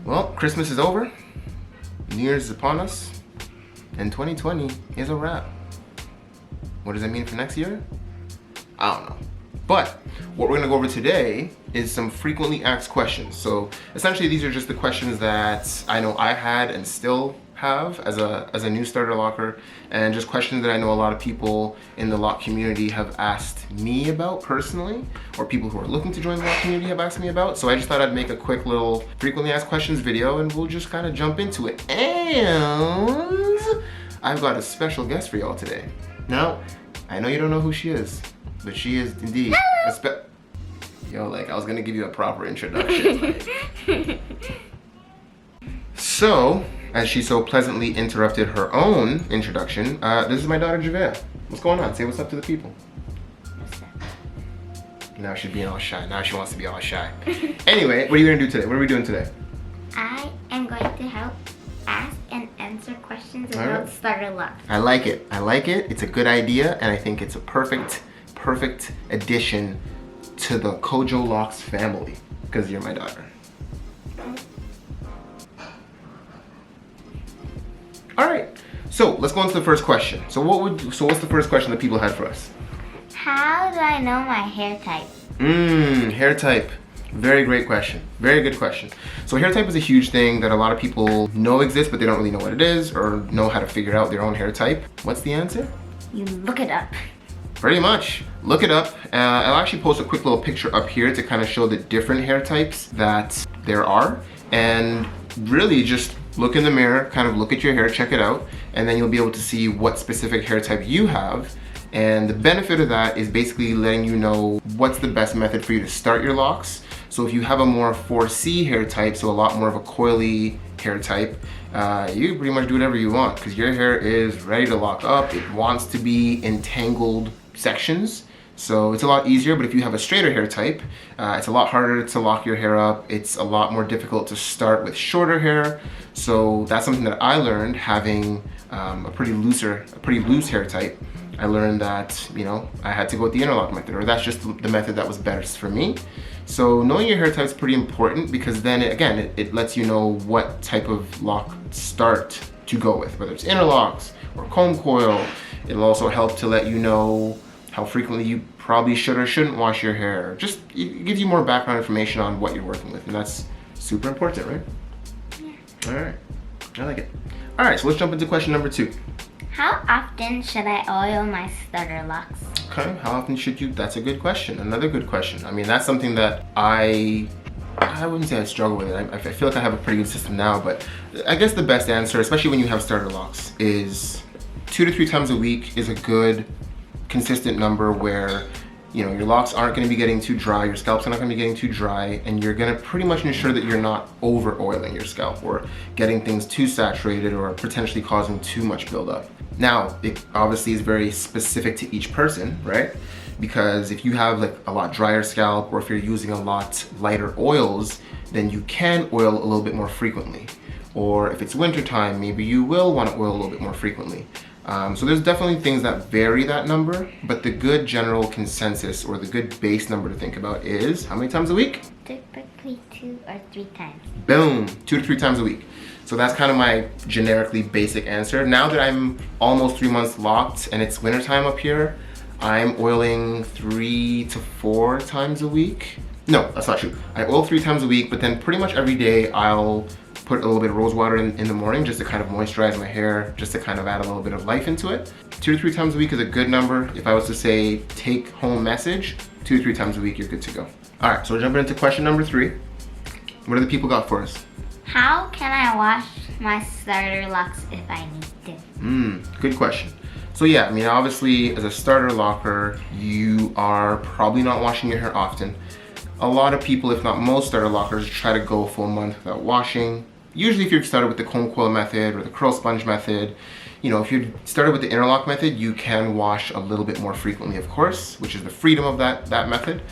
Well, Christmas is over, New Year's is upon us, and 2020 is a wrap. What does that mean for next year? I don't know. But what we're gonna go over today is some frequently asked questions. So essentially these are just the questions that I know I had and still have as a new starter locker, and just questions that I know a lot of people in the lock community have asked me about personally, or people who are looking to join the lock community have asked me about. So I just thought I'd make a quick little frequently asked questions video and we'll just kind of jump into it. And I've got a special guest for y'all today. Now, I know you don't know who she is, but she is indeed Yo, like I was gonna give you a proper introduction. So, as she so pleasantly interrupted her own introduction, this is my daughter Javea. What's going on? Say what's up to the people. What's up? Now she's being all shy. Now she wants to be all shy. Anyway, what are you gonna do today? What are we doing today? I am going to help ask and answer questions about starter locks. I like it. I like it. It's a good idea, and I think it's a perfect addition to the Kojo Locks family, because you're my daughter. All right, so let's go into the first question. So what's the first question that people had for us? How do I know my hair type? Hair type. Very great question. Very good question. So hair type is a huge thing that a lot of people know exists, but they don't really know what it is or know how to figure out their own hair type. What's the answer? You look it up. Pretty much. Look it up. I'll actually post a quick little picture up here to kind of show the different hair types that there are. And really just look in the mirror, kind of look at your hair, check it out, and then you'll be able to see what specific hair type you have. And the benefit of that is basically letting you know what's the best method for you to start your locks. So if you have a more 4C hair type, so a lot more of a coily hair type, you can pretty much do whatever you want because your hair is ready to lock up. It wants to be in tangled sections. So it's a lot easier, but if you have a straighter hair type, it's a lot harder to lock your hair up. It's a lot more difficult to start with shorter hair. So that's something that I learned having a pretty loose hair type. I learned that, you know, I had to go with the interlock method, or that's just the method that was best for me. So knowing your hair type is pretty important because then it lets you know what type of lock start to go with, whether it's interlocks or comb coil. It'll also help to let you know how frequently you probably should or shouldn't wash your hair. Just, it gives you more background information on what you're working with, and that's super important, right? Yeah. All right, I like it. All right, so let's jump into question number 2. How often should I oil my starter locks? Okay, how often should you? That's a good question, another good question. I mean, that's something that I wouldn't say I struggle with it. I feel like I have a pretty good system now, but I guess the best answer, especially when you have starter locks, is 2 to 3 times a week is a good consistent number where, you know, your locks aren't going to be getting too dry, your scalp's not going to be getting too dry, and you're going to pretty much ensure that you're not over oiling your scalp or getting things too saturated or potentially causing too much buildup. Now, it obviously is very specific to each person, right? Because if you have like a lot drier scalp, or if you're using a lot lighter oils, then you can oil a little bit more frequently. Or if it's wintertime, maybe you will want to oil a little bit more frequently. So there's definitely things that vary that number, but the good general consensus or the good base number to think about is how many times a week? Typically 2 or 3 times. Boom, 2 to 3 times a week. So that's kind of my generically basic answer. Now that I'm almost 3 months locked and it's wintertime up here, I'm oiling 3 to 4 times a week. No, that's not true. I oil 3 times a week, but then pretty much every day I'll put a little bit of rose water in the morning just to kind of moisturize my hair, just to kind of add a little bit of life into it. 2 to 3 times a week is a good number. If I was to say take home message, 2 to 3 times a week, you're good to go. All right, so we're jumping into question number 3. What do the people got for us? How can I wash my starter locks if I need to? Good question. So yeah, I mean, obviously as a starter locker, you are probably not washing your hair often. A lot of people, if not most starter lockers, try to go a full month without washing. Usually if you're started with the comb coil method or the curl sponge method, you know, if you started with the interlock method, you can wash a little bit more frequently, of course, which is the freedom of that method.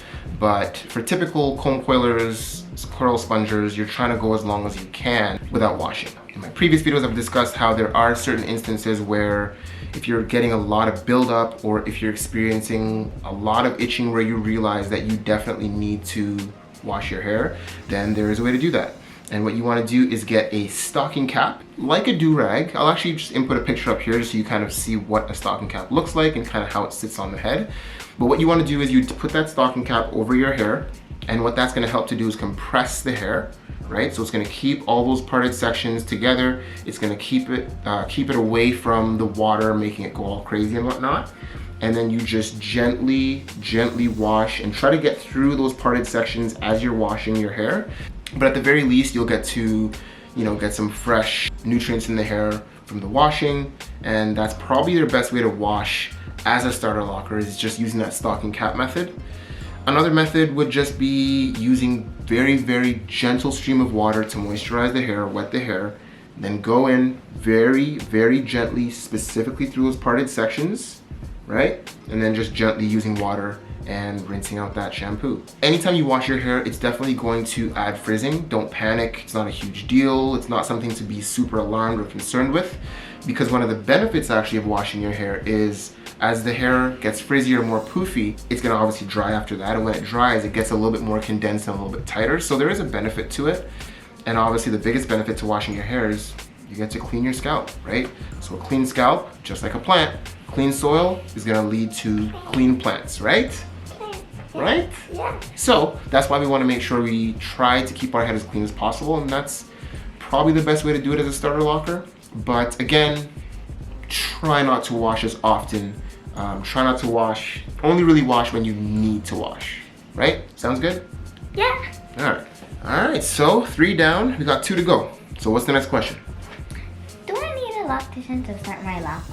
But for typical comb coilers, curl spongers, you're trying to go as long as you can without washing. In my previous videos, I've discussed how there are certain instances where if you're getting a lot of buildup or if you're experiencing a lot of itching where you realize that you definitely need to wash your hair, then there is a way to do that. And what you want to do is get a stocking cap, like a do-rag. I'll actually just input a picture up here so you kind of see what a stocking cap looks like and kind of how it sits on the head. But what you want to do is you put that stocking cap over your hair, and what that's going to help to do is compress the hair, right? So it's going to keep all those parted sections together. It's going to keep it away from the water, making it go all crazy and whatnot. And then you just gently wash and try to get through those parted sections as you're washing your hair. But at the very least, you'll get to, get some fresh nutrients in the hair from the washing. And that's probably your best way to wash as a starter locker, is just using that stocking cap method. Another method would just be using very gentle stream of water to moisturize the hair, wet the hair. Then go in very gently, specifically through those parted sections, right? And then just gently using water and rinsing out that shampoo. Anytime you wash your hair, it's definitely going to add frizzing. Don't panic, it's not a huge deal. It's not something to be super alarmed or concerned with, because one of the benefits actually of washing your hair is as the hair gets frizzier or more poofy, it's gonna obviously dry after that. And when it dries, it gets a little bit more condensed and a little bit tighter. So there is a benefit to it. And obviously the biggest benefit to washing your hair is you get to clean your scalp, right? So a clean scalp, just like a plant, clean soil is gonna lead to clean plants, right? Right? Yeah. So that's why we want to make sure we try to keep our head as clean as possible, and that's probably the best way to do it as a starter locker. But again, try not to wash as often. Try not to wash, only really wash when you need to wash, right? Sounds good? Yeah. All right, so 3 down, we got 2 to go. So what's the next question? Do I need a Loctition to start my locks?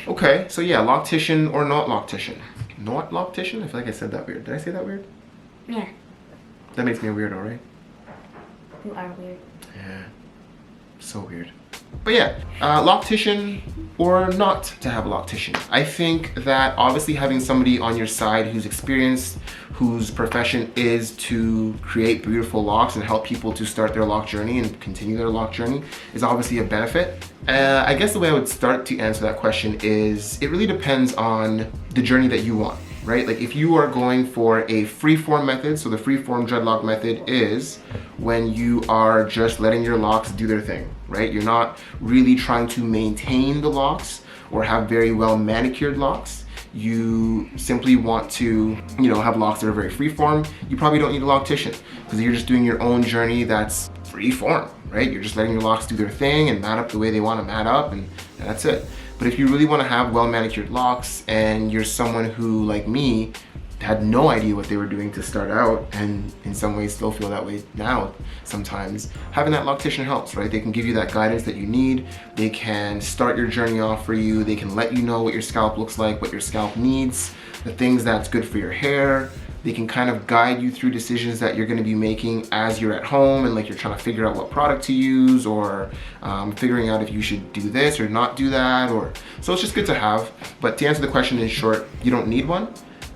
Okay, so yeah, Loctition or not Loctition? Not Loctition? I feel like I said that weird. Did I say that weird? Yeah. That makes me a weirdo, right? You are weird. Yeah, so weird. But yeah, Loctition or not to have a Loctition. I think that obviously having somebody on your side who's experienced, whose profession is to create beautiful locks and help people to start their lock journey and continue their lock journey is obviously a benefit. I guess the way I would start to answer that question is it really depends on the journey that you want, right? Like if you are going for a freeform method, so the freeform dreadlock method is when you are just letting your locks do their thing, right? You're not really trying to maintain the locks or have very well manicured locks. You simply want to, have locks that are very freeform. You probably don't need a Loctition because you're just doing your own journey that's freeform, right? You're just letting your locks do their thing and mat up the way they want to mat up, and that's it. But if you really want to have well manicured locks and you're someone who, like me, had no idea what they were doing to start out, and in some ways still feel that way now sometimes, having that Loctition helps, right? They can give you that guidance that you need. They can start your journey off for you. They can let you know what your scalp looks like, what your scalp needs, the things that's good for your hair. They can kind of guide you through decisions that you're going to be making as you're at home and like you're trying to figure out what product to use, or figuring out if you should do this or not do that. So it's just good to have. But to answer the question in short, you don't need one.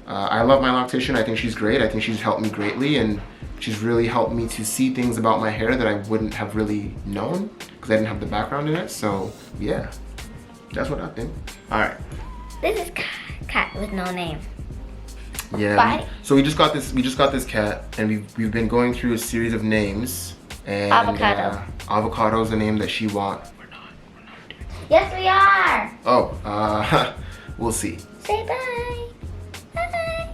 I love my Loctition. I think she's great. I think she's helped me greatly, and she's really helped me to see things about my hair that I wouldn't have really known because I didn't have the background in it. So yeah, that's what I think. All right. This is cat with no name. Yeah. Bye. So we just got this cat, and we've been going through a series of names. And Avocado. Avocado is the name that she wants. We're not doing it. Yes, we are. Oh, we'll see. Say bye. Bye.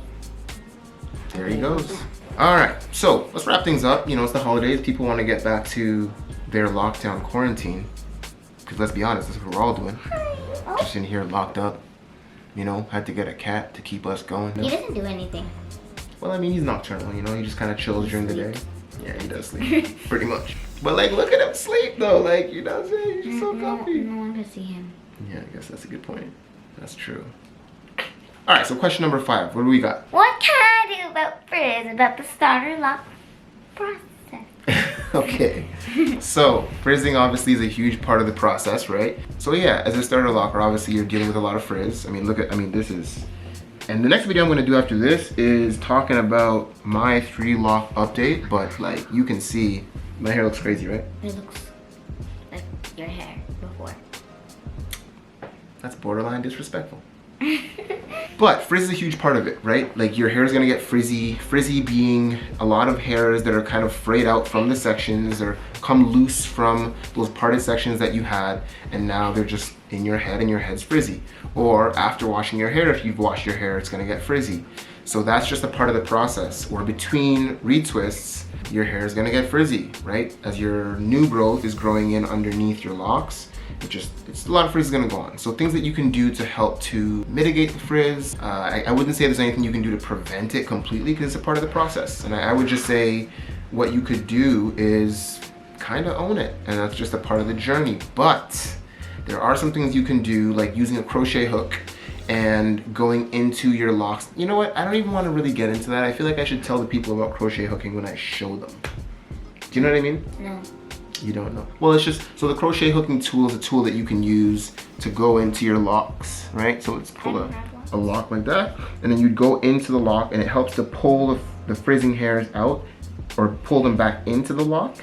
There he goes. All right, so let's wrap things up. It's the holidays. People want to get back to their lockdown quarantine. Because let's be honest, that's what we're all doing. Oh. Just in here locked up. Had to get a cat to keep us going. He doesn't do anything. Well, I mean, he's nocturnal, he just kind of chills during the day. Yeah, he does sleep, pretty much. But like, look at him sleep though, like, you know what I'm saying? He's just so comfy. No one can see him. Yeah, I guess that's a good point. That's true. All right, so question number 5, what do we got? What can I do about frizz, about the starter lock process? Okay, so frizzing obviously is a huge part of the process, right? So yeah, as a starter locker, obviously you're dealing with a lot of frizz. This is, and the next video I'm gonna do after this is talking about my 3-lock update, but like you can see, my hair looks crazy, right? It looks like your hair before. That's borderline disrespectful. But frizz is a huge part of it, right? Like your hair is gonna get frizzy. Frizzy being a lot of hairs that are kind of frayed out from the sections or come loose from those parted sections that you had, and now they're just in your head and your head's frizzy. Or after washing your hair, if you've washed your hair, it's gonna get frizzy. So that's just a part of the process. Or between retwists, your hair is gonna get frizzy, right? As your new growth is growing in underneath your locks, it's a lot of frizz is gonna go on. So things that you can do to help to mitigate the frizz. I wouldn't say there's anything you can do to prevent it completely because it's a part of the process. And I would just say what you could do is kind of own it. And that's just a part of the journey. But there are some things you can do, like using a crochet hook and going into your locks. You know what? I don't even want to really get into that. I feel like I should tell the people about crochet hooking when I show them. Do you know what I mean? No. You don't know. Well, it's just, so the crochet hooking tool is a tool that you can use to go into your locks, right? So let's pull a lock like that, and then you'd go into the lock and it helps to pull the frizzing hairs out or pull them back into the lock.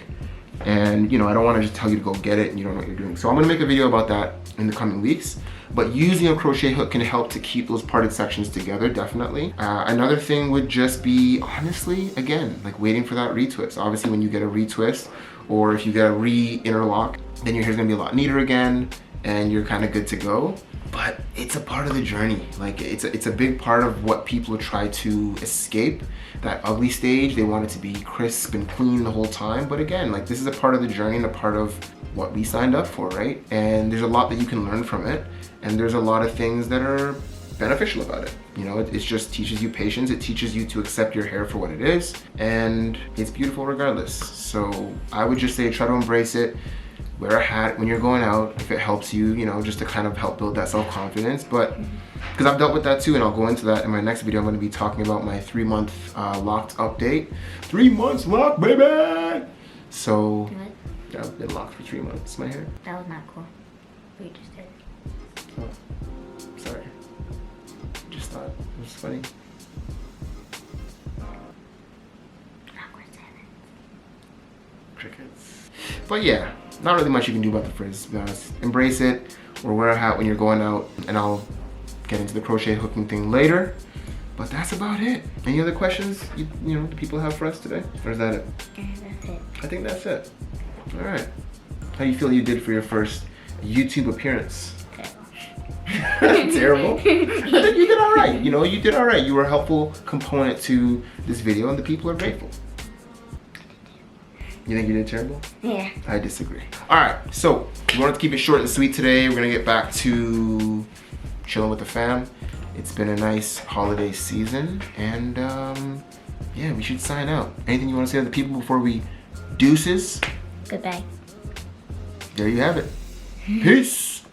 And you know, I don't want to just tell you to go get it and you don't know what you're doing. So I'm gonna make a video about that in the coming weeks. But using a crochet hook can help to keep those parted sections together, definitely. Another thing would just be, honestly, again, like waiting for that retwist. Obviously, when you get a retwist, or if you get a re-interlock, then your hair's gonna be a lot neater again, and you're kind of good to go. But it's a part of the journey. Like it's a big part of what people try to escape, that ugly stage. They want it to be crisp and clean the whole time. But again, like this is a part of the journey and a part of what we signed up for, right? And there's a lot that you can learn from it. And there's a lot of things that are beneficial about it. You know, it just teaches you patience. It teaches you to accept your hair for what it is. And it's beautiful regardless. So I would just say try to embrace it. Wear a hat when you're going out if it helps you, you know, just to kind of help build that self-confidence. But because I've dealt with that too, and I'll go into that in my next video. I'm going to be talking about my 3-month locked update. 3 months locked, baby! So, What? yeah, I've been locked for 3 months, my hair. That was not cool. What you just did. Oh, sorry. Just thought it was funny. Awkward silence. Crickets. But yeah, not really much you can do about the frizz, to be honest. Embrace it, or wear a hat when you're going out, and I'll get into the crochet hooking thing later. But that's about it. Any other questions you know the people have for us today? Or is that it? That's it. I think that's it. All right. How do you feel you did for your first YouTube appearance? Terrible. I think you did all right. You know, you did all right. You were a helpful component to this video, and the people are grateful. You think you did terrible? Yeah. I disagree. All right, so we wanted to keep it short and sweet today. We're gonna get back to chilling with the fam. It's been a nice holiday season, and yeah, we should sign out. Anything you want to say to the people before we deuces? Goodbye. There you have it. Peace.